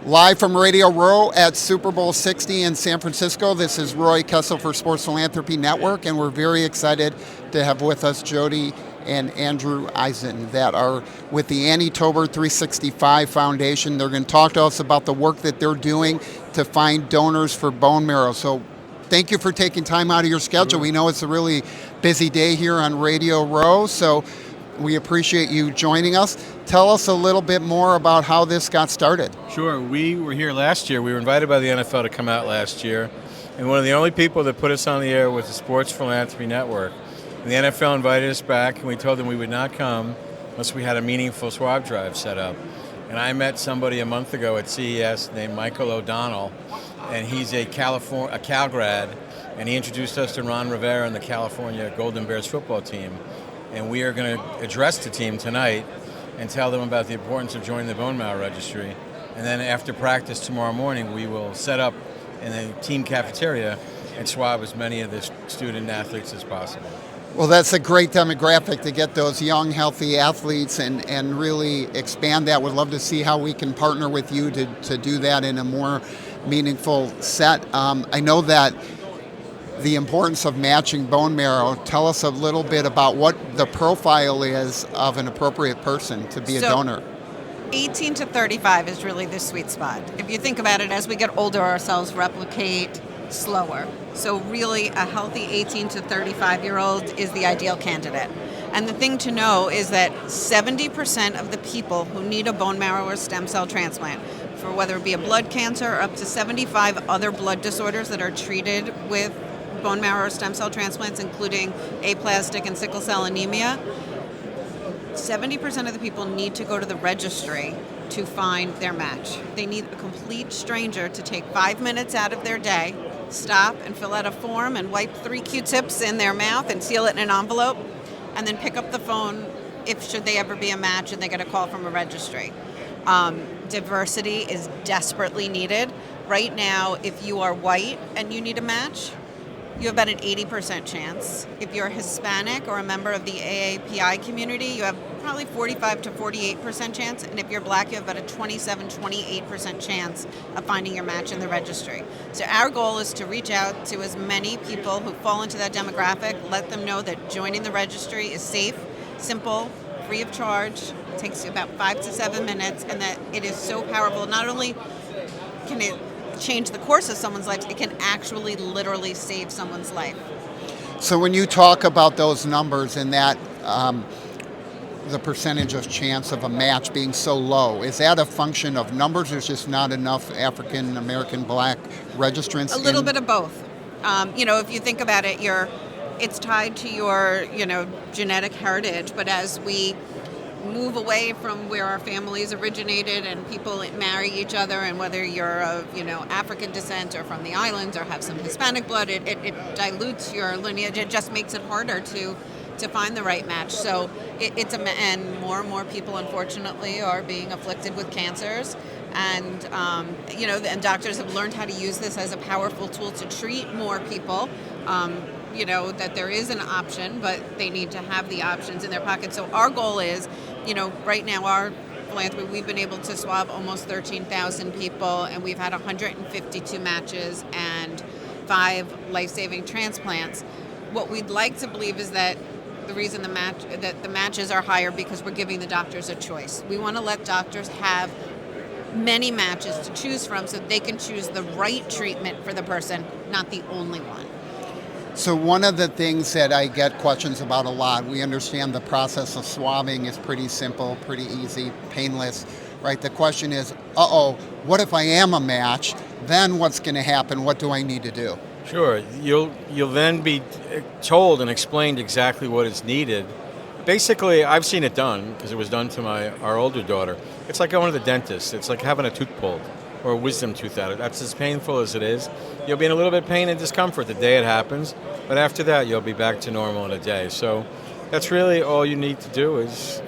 Live from Radio Row at Super Bowl 60 in San Francisco, this is Roy Kessel for Sports Philanthropy Network, and we're very excited to have with us Jodi and Andrew Eisner that are with the Annietober365 Foundation. They're going to talk to us about the work that they're doing to find donors for bone marrow. So thank you for taking time out of your schedule. We know it's a really busy day here on Radio Row, so we appreciate you joining us. Tell us a little bit more about how this got started. Sure. We were here last year. We were invited by the NFL to come out last year. And one of the only people that put us on the air was the Sports Philanthropy Network. And the NFL invited us back, and we told them we would not come unless we had a meaningful swab drive set up. And I met somebody a month ago at CES named Michael O'Donnell, and he's a Cal grad, and he introduced us to Ron Rivera and the California Golden Bears football team. And we are going to address the team tonight and tell them about the importance of joining the bone marrow registry. And then after practice tomorrow morning, we will set up in the team cafeteria and swab as many of the student athletes as possible. Well, that's a great demographic to get those young, healthy athletes and really expand that. Would love to see how we can partner with you to do that in a more meaningful set. I know that the importance of matching bone marrow. Tell us a little bit about what the profile is of an appropriate person to be a donor. 18 to 35 is really the sweet spot. If you think about it, as we get older, our cells replicate slower. So really a healthy 18 to 35-year-old is the ideal candidate. And the thing to know is that 70% of the people who need a bone marrow or stem cell transplant, for whether it be a blood cancer or up to 75 other blood disorders that are treated with bone marrow or stem cell transplants, including aplastic and sickle cell anemia, 70% of the people need to go to the registry to find their match. They need a complete stranger to take 5 minutes out of their day, stop and fill out a form and wipe 3 Q-tips in their mouth and seal it in an envelope, and then pick up the phone if should they ever be a match and they get a call from a registry. Diversity is desperately needed. Right now, if you are white and you need a match, you have about an 80% chance. If you're Hispanic or a member of the AAPI community, you have probably 45 to 48% chance. And if you're black, you have about a 27-28% chance of finding your match in the registry. So our goal is to reach out to as many people who fall into that demographic, let them know that joining the registry is safe, simple, free of charge. It takes you about 5 to 7 minutes, and that it is so powerful. Not only can it change the course of someone's life, it can actually literally save someone's life. So when you talk about those numbers and that the percentage of chance of a match being so low, is that a function of numbers? There's just not enough African American black registrants? A little bit of both. If you think about it, it's tied to your genetic heritage, but as we move away from where our families originated and people marry each other, and whether you're of African descent or from the islands or have some Hispanic blood, it dilutes your lineage. It just makes it harder to find the right match. So and more and more people unfortunately are being afflicted with cancers, and and doctors have learned how to use this as a powerful tool to treat more people. That there is an option, but they need to have the options in their pocket. So our goal is, right now our philanthropy, we've been able to swab almost 13,000 people, and we've had 152 matches and 5 life-saving transplants. What we'd like to believe is that the reason the matches are higher because we're giving the doctors a choice. We want to let doctors have many matches to choose from so they can choose the right treatment for the person, not the only one. So one of the things that I get questions about a lot, we understand the process of swabbing is pretty simple, pretty easy, painless, right? The question is, what if I am a match? Then what's going to happen? What do I need to do? Sure. You'll then be told and explained exactly what is needed. Basically, I've seen it done because it was done to our older daughter. It's like going to the dentist. It's like having a tooth pulled or a wisdom tooth out. That's as painful as it is. You'll be in a little bit of pain and discomfort the day it happens, but after that you'll be back to normal in a day. So that's really all you need to do. It's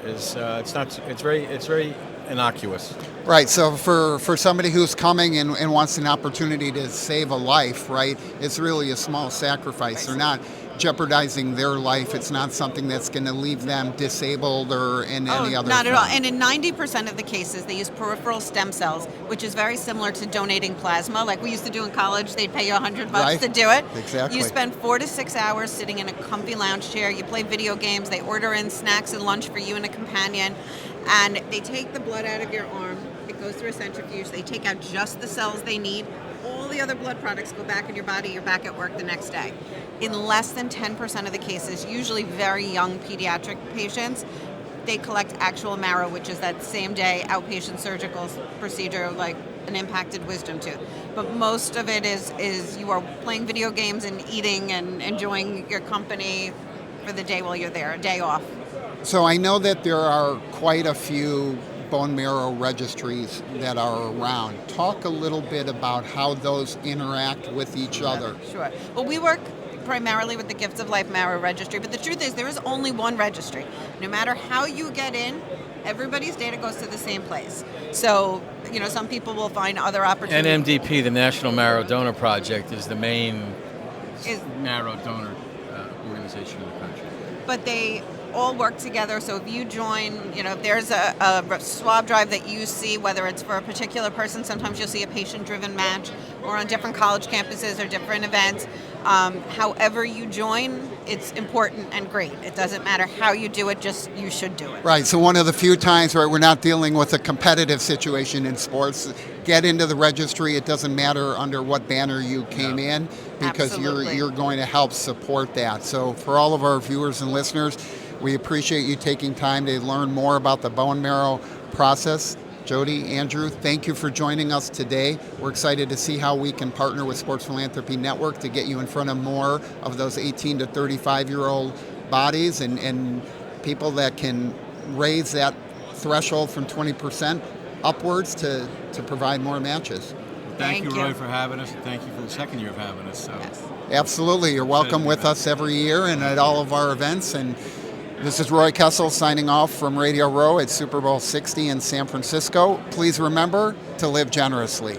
very innocuous. Right. So for somebody who's coming and wants an opportunity to save a life, right? It's really a small sacrifice. They're not jeopardizing their life. It's not something that's going to leave them disabled or in any other not at all. form. And in 90% of the cases, they use peripheral stem cells, which is very similar to donating plasma. Like we used to do in college, they'd pay you $100 Right. to do it. Exactly. You spend 4 to 6 hours sitting in a comfy lounge chair. You play video games. They order in snacks and lunch for you and a companion. And they take the blood out of your arm. It goes through a centrifuge. They take out just the cells they need. All the other blood products go back in your body. You're back at work the next day. In less than 10% of the cases, usually very young pediatric patients, they collect actual marrow, which is that same day outpatient surgical procedure like an impacted wisdom tooth. But most of it is you are playing video games and eating and enjoying your company for the day while you're there, a day off. So I know that there are quite a few bone marrow registries that are around. Talk a little bit about how those interact with each other. Sure. Well, we work primarily with the Gifts of Life Marrow Registry, but the truth is there is only one registry. No matter how you get in, everybody's data goes to the same place. So, some people will find other opportunities. NMDP, the National Marrow Donor Project, is the main marrow donor organization in the country. But they all work together. So if you join, if there's a swab drive that you see, whether it's for a particular person, sometimes you'll see a patient-driven match, or on different college campuses or different events. However you join, it's important and great. It doesn't matter how you do it, just you should do it. Right, so one of the few times where we're not dealing with a competitive situation in sports, get into the registry. It doesn't matter under what banner you came in, because Absolutely. you're going to help support that. So for all of our viewers and listeners, we appreciate you taking time to learn more about the bone marrow process. Jodi, Andrew, thank you for joining us today. We're excited to see how we can partner with Sports Philanthropy Network to get you in front of more of those 18 to 35-year-old bodies and people that can raise that threshold from 20% upwards to provide more matches. Thank you, Roy, for having us, and thank you for the second year of having us. So. Yes. Absolutely. You're welcome with us every year and at all of our events. And this is Roy Kessel signing off from Radio Row at Super Bowl 60 in San Francisco. Please remember to live generously.